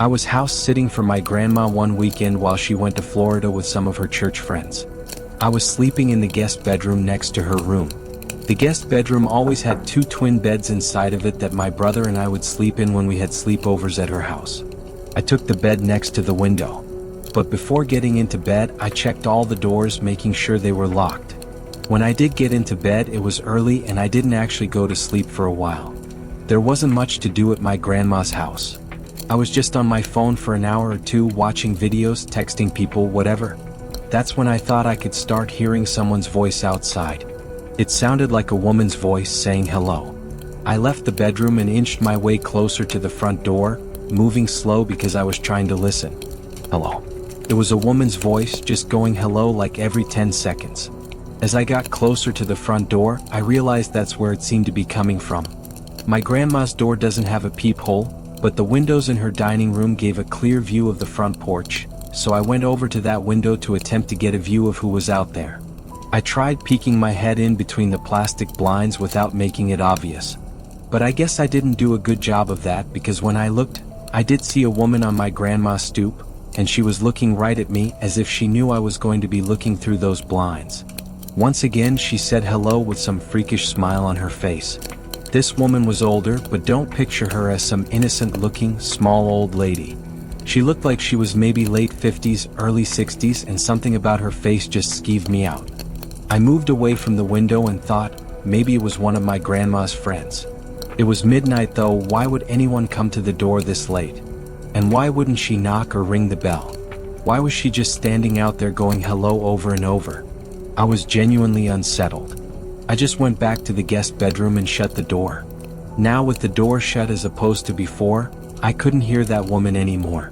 I was house sitting for my grandma one weekend while she went to Florida with some of her church friends. I was sleeping in the guest bedroom next to her room. The guest bedroom always had 2 twin beds inside of it that my brother and I would sleep in when we had sleepovers at her house. I took the bed next to the window. But before getting into bed, I checked all the doors, making sure they were locked. When I did get into bed, it was early and I didn't actually go to sleep for a while. There wasn't much to do at my grandma's house. I was just on my phone for an hour or two watching videos, texting people, whatever. That's when I thought I could start hearing someone's voice outside. It sounded like a woman's voice saying hello. I left the bedroom and inched my way closer to the front door, moving slow because I was trying to listen. Hello. It was a woman's voice, just going hello like every 10 seconds. As I got closer to the front door, I realized that's where it seemed to be coming from. My grandma's door doesn't have a peephole, but the windows in her dining room gave a clear view of the front porch, so I went over to that window to attempt to get a view of who was out there. I tried peeking my head in between the plastic blinds without making it obvious. But I guess I didn't do a good job of that because when I looked, I did see a woman on my grandma's stoop, and she was looking right at me as if she knew I was going to be looking through those blinds. Once again, she said hello with some freakish smile on her face. This woman was older, but don't picture her as some innocent-looking, small old lady. She looked like she was maybe late 50s, early 60s, and something about her face just skeeved me out. I moved away from the window and thought, maybe it was one of my grandma's friends. It was midnight though, why would anyone come to the door this late? And why wouldn't she knock or ring the bell? Why was she just standing out there going hello over and over? I was genuinely unsettled. I just went back to the guest bedroom and shut the door. Now with the door shut as opposed to before, I couldn't hear that woman anymore.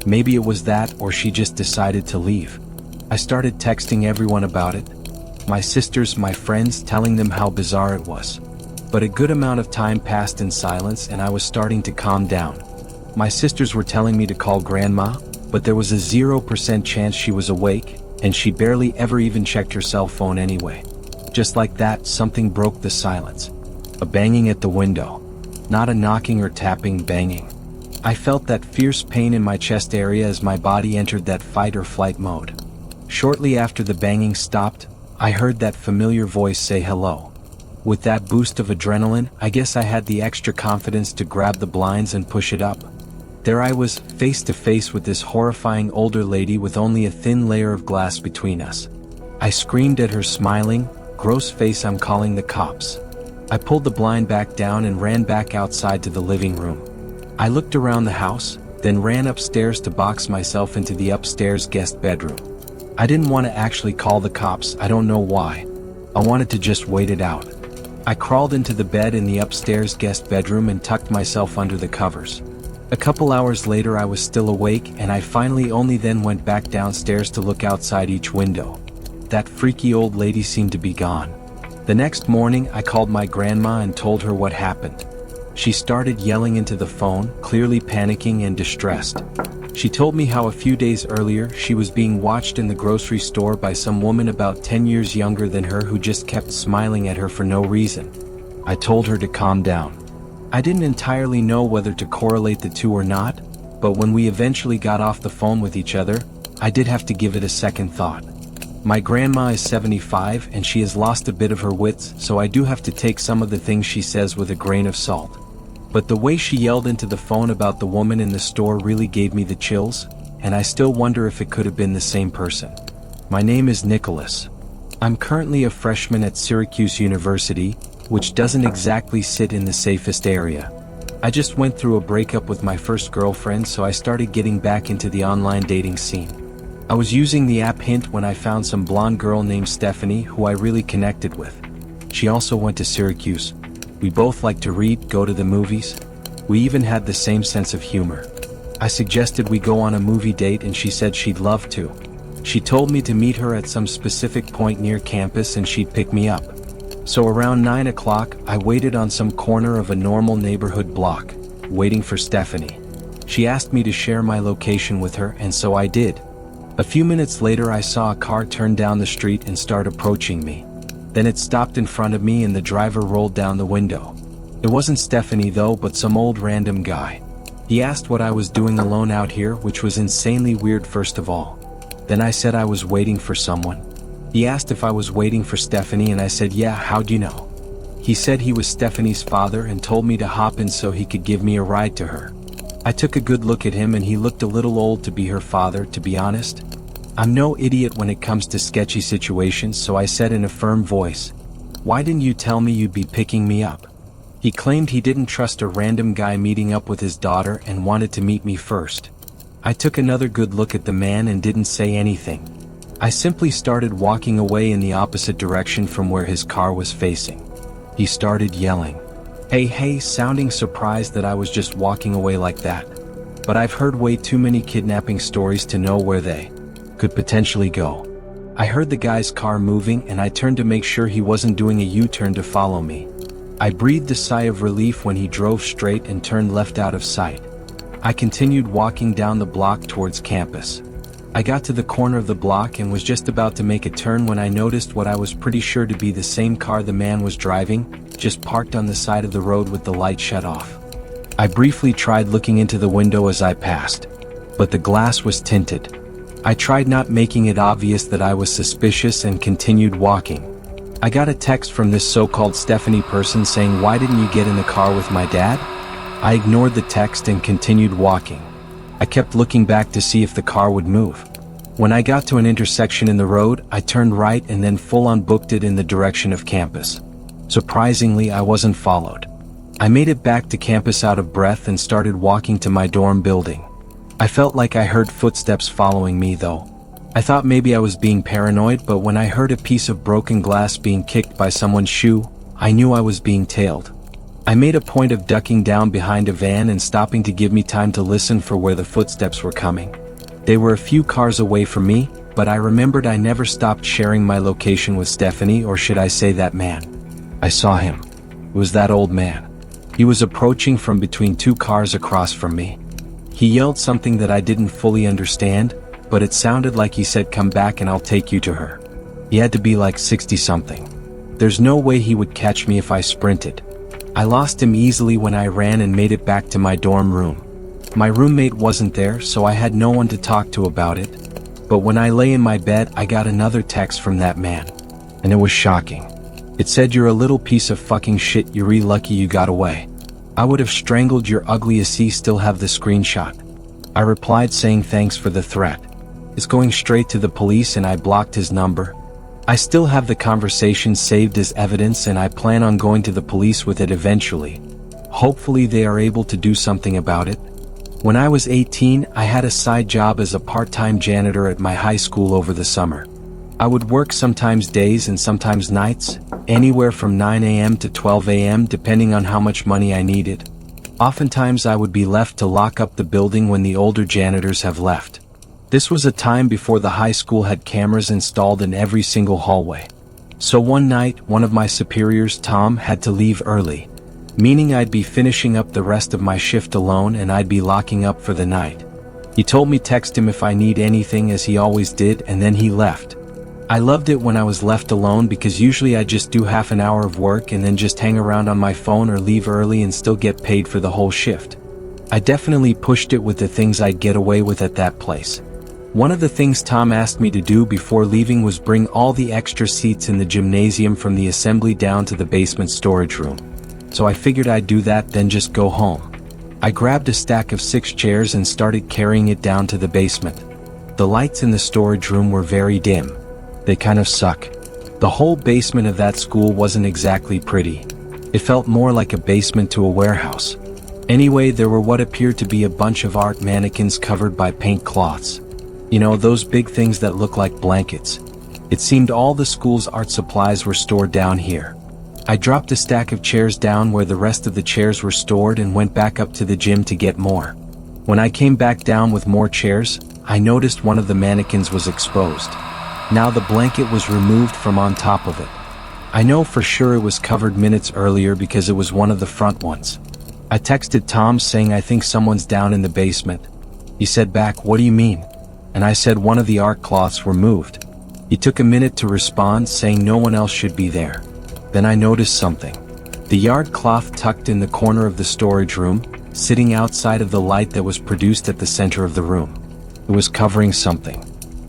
Maybe it was that or she just decided to leave. I started texting everyone about it. My sisters, my friends, telling them how bizarre it was. But a good amount of time passed in silence and I was starting to calm down. My sisters were telling me to call Grandma, but there was a 0% chance she was awake, and she barely ever even checked her cell phone anyway. Just like that, something broke the silence. A banging at the window. Not a knocking or tapping, banging. I felt that fierce pain in my chest area as my body entered that fight or flight mode. Shortly after the banging stopped, I heard that familiar voice say hello. With that boost of adrenaline, I guess I had the extra confidence to grab the blinds and push it up. There I was, face to face with this horrifying older lady with only a thin layer of glass between us. I screamed at her, smiling, gross face, I'm calling the cops. I pulled the blind back down and ran back outside to the living room. I looked around the house, then ran upstairs to box myself into the upstairs guest bedroom. I didn't want to actually call the cops, I don't know why. I wanted to just wait it out. I crawled into the bed in the upstairs guest bedroom and tucked myself under the covers. A couple hours later I was still awake and I finally only then went back downstairs to look outside each window. That freaky old lady seemed to be gone. The next morning I called my grandma and told her what happened. She started yelling into the phone, clearly panicking and distressed. She told me how a few days earlier she was being watched in the grocery store by some woman about 10 years younger than her who just kept smiling at her for no reason. I told her to calm down. I didn't entirely know whether to correlate the two or not, but when we eventually got off the phone with each other, I did have to give it a second thought. My grandma is 75 and she has lost a bit of her wits, so I do have to take some of the things she says with a grain of salt. But the way she yelled into the phone about the woman in the store really gave me the chills, and I still wonder if it could have been the same person. My name is Nicholas. I'm currently a freshman at Syracuse University, which doesn't exactly sit in the safest area. I just went through a breakup with my first girlfriend, so I started getting back into the online dating scene. I was using the app Hint when I found some blonde girl named Stephanie who I really connected with. She also went to Syracuse. We both liked to read, go to the movies. We even had the same sense of humor. I suggested we go on a movie date and she said she'd love to. She told me to meet her at some specific point near campus and she'd pick me up. So around 9 o'clock, I waited on some corner of a normal neighborhood block, waiting for Stephanie. She asked me to share my location with her, and so I did. A few minutes later I saw a car turn down the street and start approaching me. Then it stopped in front of me and the driver rolled down the window. It wasn't Stephanie though, but some old random guy. He asked what I was doing alone out here, which was insanely weird first of all. Then I said I was waiting for someone. He asked if I was waiting for Stephanie and I said yeah, how'd you know? He said he was Stephanie's father and told me to hop in so he could give me a ride to her. I took a good look at him and he looked a little old to be her father, to be honest. I'm no idiot when it comes to sketchy situations, so I said in a firm voice, "Why didn't you tell me you'd be picking me up?" He claimed he didn't trust a random guy meeting up with his daughter and wanted to meet me first. I took another good look at the man and didn't say anything. I simply started walking away in the opposite direction from where his car was facing. He started yelling, hey, sounding surprised that I was just walking away like that. But I've heard way too many kidnapping stories to know where they could potentially go. I heard the guy's car moving and I turned to make sure he wasn't doing a U-turn to follow me. I breathed a sigh of relief when he drove straight and turned left out of sight. I continued walking down the block towards campus. I got to the corner of the block and was just about to make a turn when I noticed what I was pretty sure to be the same car the man was driving, just parked on the side of the road with the light shut off. I briefly tried looking into the window as I passed, but the glass was tinted. I tried not making it obvious that I was suspicious and continued walking. I got a text from this so-called Stephanie person saying, "Why didn't you get in the car with my dad?" I ignored the text and continued walking. I kept looking back to see if the car would move. When I got to an intersection in the road, I turned right and then full-on booked it in the direction of campus. Surprisingly, I wasn't followed. I made it back to campus out of breath and started walking to my dorm building. I felt like I heard footsteps following me though. I thought maybe I was being paranoid, but when I heard a piece of broken glass being kicked by someone's shoe, I knew I was being tailed. I made a point of ducking down behind a van and stopping to give me time to listen for where the footsteps were coming. They were a few cars away from me, but I remembered I never stopped sharing my location with Stephanie, or should I say that man. I saw him. It was that old man. He was approaching from between two cars across from me. He yelled something that I didn't fully understand, but it sounded like he said, "Come back and I'll take you to her." He had to be like 60-something. There's no way he would catch me if I sprinted. I lost him easily when I ran and made it back to my dorm room. My roommate wasn't there, so I had no one to talk to about it. But when I lay in my bed, I got another text from that man. And it was shocking. It said, "You're a little piece of fucking shit, you're really lucky you got away. I would have strangled your ugly ass." Still have the screenshot. I replied saying thanks for the threat. It's going straight to the police and I blocked his number. I still have the conversation saved as evidence and I plan on going to the police with it eventually. Hopefully they are able to do something about it. When I was 18, I had a side job as a part-time janitor at my high school over the summer. I would work sometimes days and sometimes nights, anywhere from 9 a.m. to 12 a.m. depending on how much money I needed. Oftentimes I would be left to lock up the building when the older janitors have left. This was a time before the high school had cameras installed in every single hallway. So one night, one of my superiors, Tom, had to leave early, meaning I'd be finishing up the rest of my shift alone and I'd be locking up for the night. He told me text him if I need anything, as he always did, and then he left. I loved it when I was left alone because usually I just do half an hour of work and then just hang around on my phone or leave early and still get paid for the whole shift. I definitely pushed it with the things I'd get away with at that place. One of the things Tom asked me to do before leaving was bring all the extra seats in the gymnasium from the assembly down to the basement storage room. So I figured I'd do that, then just go home. I grabbed a stack of 6 chairs and started carrying it down to the basement. The lights in the storage room were very dim. They kind of suck. The whole basement of that school wasn't exactly pretty. It felt more like a basement to a warehouse. Anyway, there were what appeared to be a bunch of art mannequins covered by paint cloths. You know, those big things that look like blankets. It seemed all the school's art supplies were stored down here. I dropped a stack of chairs down where the rest of the chairs were stored and went back up to the gym to get more. When I came back down with more chairs, I noticed one of the mannequins was exposed. Now the blanket was removed from on top of it. I know for sure it was covered minutes earlier because it was one of the front ones. I texted Tom saying, "I think someone's down in the basement." He said back, "What do you mean?" And I said one of the art cloths were moved. He took a minute to respond saying no one else should be there. Then I noticed something. The yard cloth tucked in the corner of the storage room, sitting outside of the light that was produced at the center of the room. It was covering something.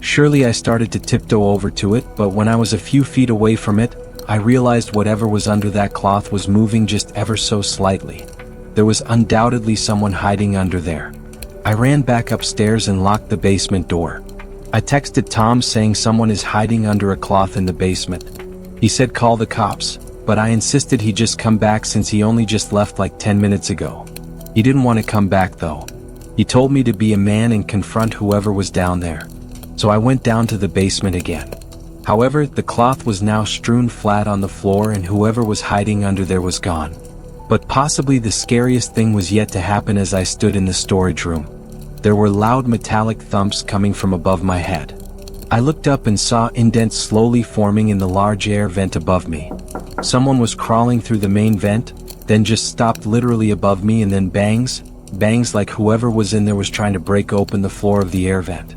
Surely I started to tiptoe over to it, but when I was a few feet away from it, I realized whatever was under that cloth was moving just ever so slightly. There was undoubtedly someone hiding under there. I ran back upstairs and locked the basement door. I texted Tom saying someone is hiding under a cloth in the basement. He said call the cops, but I insisted he just come back since he only just left like 10 minutes ago. He didn't want to come back though. He told me to be a man and confront whoever was down there. So I went down to the basement again. However, the cloth was now strewn flat on the floor and whoever was hiding under there was gone. But possibly the scariest thing was yet to happen as I stood in the storage room. There were loud metallic thumps coming from above my head. I looked up and saw indents slowly forming in the large air vent above me. Someone was crawling through the main vent, then just stopped literally above me, and then bangs like whoever was in there was trying to break open the floor of the air vent.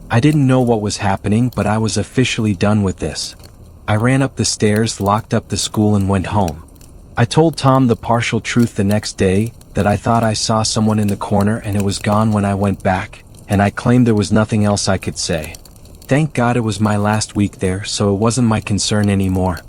I didn't know what was happening, but I was officially done with this. I ran up the stairs, locked up the school, and went home. I told Tom the partial truth the next day, that I thought I saw someone in the corner and it was gone when I went back, and I claimed there was nothing else I could say. Thank God it was my last week there, so it wasn't my concern anymore.